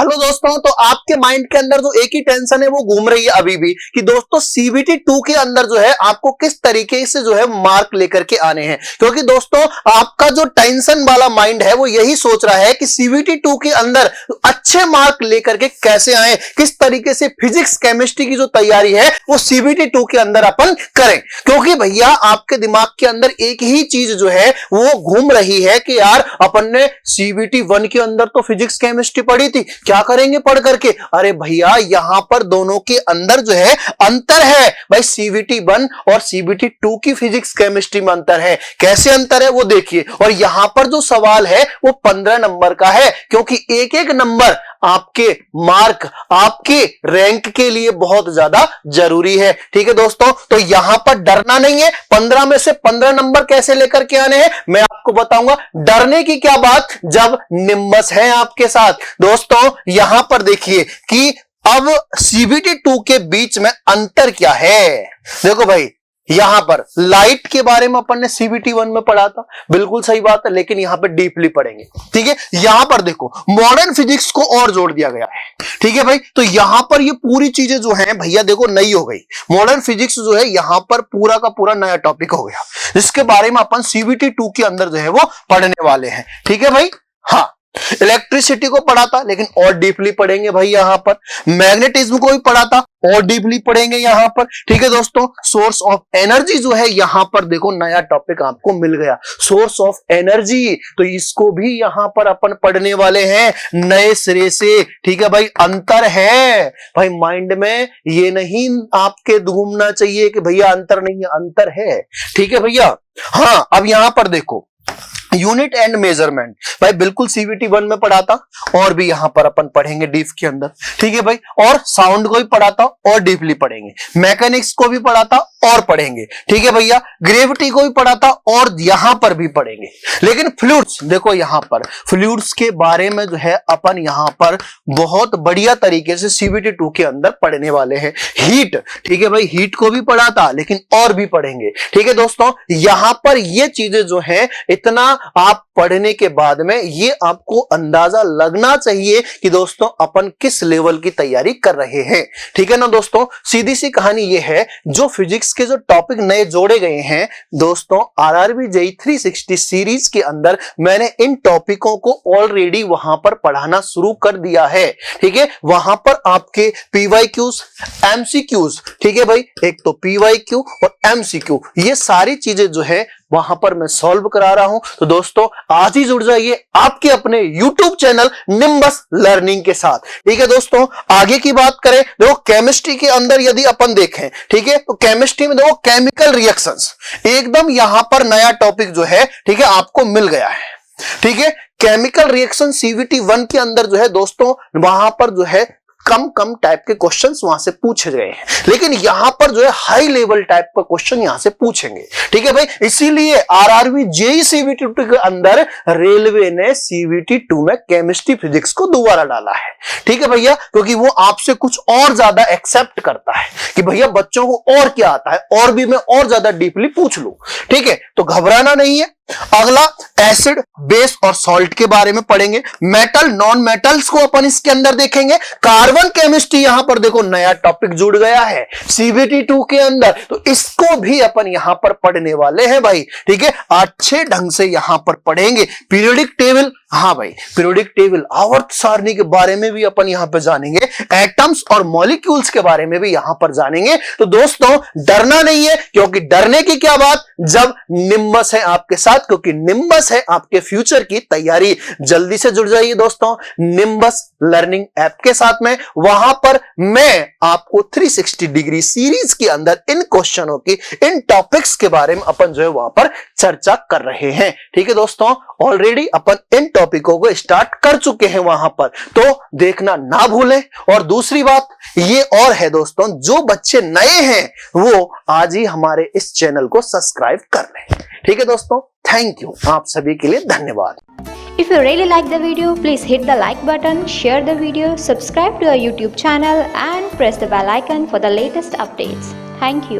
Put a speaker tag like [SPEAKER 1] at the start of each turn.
[SPEAKER 1] चलो दोस्तों, तो आपके माइंड के अंदर जो एक ही टेंशन है वो घूम रही है अभी भी कि दोस्तों सीबीटी 2 के अंदर जो है आपको किस तरीके से जो है मार्क लेकर के आने हैं। क्योंकि दोस्तों आपका जो टेंशन वाला माइंड है वो यही सोच रहा है कि सीबीटी 2 के अंदर अच्छे मार्क लेकर के कैसे आए, किस तरीके से फिजिक्स केमिस्ट्री की जो तैयारी है वो सीबीटी 2 के अंदर अपन करें। क्योंकि भैया आपके दिमाग के अंदर एक ही चीज जो है वो घूम रही है कि यार अपन ने सीबीटी 1 के अंदर तो फिजिक्स केमिस्ट्री पढ़ी थी, क्या करेंगे पढ़ करके। अरे भैया यहां पर दोनों के अंदर जो है अंतर है भाई, सीबीटी 1 और सीबीटी 2 की फिजिक्स केमिस्ट्री में अंतर है। कैसे अंतर है वो देखिए। और यहां पर जो सवाल है वो 15 नंबर का है, क्योंकि एक एक नंबर आपके मार्क, आपके रैंक के लिए बहुत ज्यादा जरूरी है। ठीक है दोस्तों, तो यहां पर डरना नहीं है। 15 में से 15 नंबर कैसे लेकर के आने हैं मैं आपको बताऊंगा। डरने की क्या बात जब निम्बस है आपके साथ। दोस्तों यहां पर देखिए कि अब सीबीटी 2 के बीच में अंतर क्या है। देखो भाई, यहां पर लाइट के बारे में अपन ने सीबीटी 1 में पढ़ा था, बिल्कुल सही बात है, लेकिन यहां पे डीपली पढ़ेंगे। ठीक है, यहां पर देखो मॉडर्न फिजिक्स को और जोड़ दिया गया है। ठीक है भाई, तो यहां पर ये पूरी चीजें जो हैं भैया देखो नई हो गई। मॉडर्न फिजिक्स जो है यहां पर पूरा का पूरा नया टॉपिक हो गया, जिसके बारे में अपन सीबीटी 2 के अंदर जो है वो पढ़ने वाले हैं। ठीक है भाई, हाँ इलेक्ट्रिसिटी को पढ़ा था लेकिन और डीपली पढ़ेंगे भाई यहां पर। मैग्नेटिज्म को भी पढ़ा था और डीपली पढ़ेंगे यहां पर। ठीक है दोस्तों, सोर्स ऑफ एनर्जी जो है यहां पर देखो नया टॉपिक आपको मिल गया, सोर्स ऑफ एनर्जी, तो इसको भी यहां पर अपन पढ़ने वाले हैं नए सिरे से। ठीक है भाई, अंतर है भाई, माइंड में ये नहीं आपके घूमना चाहिए कि भैया अंतर नहीं है, अंतर है। ठीक है भैया, हाँ अब यहां पर देखो यूनिट एंड मेजरमेंट भाई बिल्कुल सीबीटी 1 में पढ़ा था और भी यहां पर अपन पढ़ेंगे डीप के अंदर। ठीक है भाई, और साउंड को भी पढ़ा था और डीपली पढ़ेंगे, मैकेनिक्स को भी पढ़ा था और पढ़ेंगे। ठीक है भैया, ग्रेविटी को भी पढ़ा था और यहां पर भी पढ़ेंगे। लेकिन फ्लूइड्स देखो, यहां पर फ्लूइड्स के बारे में जो है अपन यहां पर बहुत बढ़िया तरीके से सीबीटी 2 के अंदर पढ़ने वाले हैं। हीट, ठीक है भाई, हीट को भी पढ़ा था लेकिन और भी पढ़ेंगे। ठीक है दोस्तों, यहां पर ये चीजें जो है इतना आप पढ़ने के बाद में ये आपको अंदाजा लगना चाहिए कि दोस्तों अपन किस लेवल की तैयारी कर रहे हैं। ठीक है ना दोस्तों, सीधी सी कहानी ये है, जो फिजिक्स के जो टॉपिक नए जोड़े गए हैं दोस्तों आरआरबी जेईई 360 सीरीज के अंदर मैंने इन टॉपिकों को ऑलरेडी वहां पर पढ़ाना शुरू कर दिया है। ठीक है, वहां पर आपके पीवाईक्यूज, एमसीक्यूज, ठीक है भाई, एक तो पीवाईक्यू और एमसीक्यू, ये सारी चीजें जो है वहां पर मैं सॉल्व करा रहा हूं। तो दोस्तों आज ही जुड़ जाइए आपके अपने YouTube चैनल निम्बस लर्निंग के साथ। ठीक है दोस्तों, आगे की बात करें, देखो केमिस्ट्री के अंदर यदि अपन देखें, ठीक है, तो केमिस्ट्री में देखो केमिकल रिएक्शंस, एकदम यहां पर नया टॉपिक जो है ठीक है आपको मिल गया है। ठीक है, केमिकल रिएक्शन सीबीटी 1 के अंदर जो है दोस्तों वहां पर जो है कम टाइप के क्वेश्चंस वहां से पूछे गए हैं, लेकिन यहां पर जो है हाई लेवल टाइप का क्वेश्चन यहां से पूछेंगे। ठीक है भाई, इसीलिए आरआरबी जेईई सीबीटी 2 के अंदर रेलवे ने सीबीटी 2 में केमिस्ट्री फिजिक्स को दोबारा डाला है। ठीक है भैया, क्योंकि वो आपसे कुछ और ज्यादा एक्सेप्ट करता है कि भैया बच्चों को और क्या आता है और भी मैं और ज्यादा डीपली पूछ लूं। ठीक है, तो घबराना नहीं है। अगला एसिड, बेस और सॉल्ट के बारे में पढ़ेंगे। मेटल, नॉन मेटल्स को अपन इसके अंदर देखेंगे। कार्बन केमिस्ट्री यहां पर देखो नया टॉपिक जुड़ गया है सीबीटी 2 के अंदर, तो इसको भी अपन यहां पर पढ़ने वाले हैं भाई। ठीक है, अच्छे ढंग से यहां पर पढ़ेंगे। पीरियोडिक टेबल, हाँ भाई पीरियोडिक टेबल, आवर्त सारणी के बारे में भी अपन यहां पर जानेंगे। एटम्स और मॉलिक्यूल्स के बारे में भी यहां पर जानेंगे। तो दोस्तों डरना नहीं है, क्योंकि डरने की क्या बात जब निम्बस है आपके साथ, क्योंकि निम्बस है आपके फ्यूचर की तैयारी। जल्दी से जुड़ जाइए दोस्तों निम्बस लर्निंग ऐप के साथ में। वहां पर मैं आपको 360 डिग्री सीरीज के अंदर इन क्वेश्चनों की, इन टॉपिक्स के बारे में अपन जो है वहां पर चर्चा कर रहे हैं। ठीक है दोस्तों, ऑलरेडी अपन इन टॉपिकों को स्टार्ट कर चुके हैं वहां पर, तो देखना ना भूलें। और दूसरी बात ये और है दोस्तों, जो बच्चे नए हैं वो आज ही हमारे इस चैनल को सब्सक्राइब कर लें। ठीक है दोस्तों, थैंक यू, आप सभी के लिए धन्यवाद।
[SPEAKER 2] If you really like the video, please hit the like button, share the video, subscribe to our YouTube channel and press the bell icon for the latest updates. Thank you.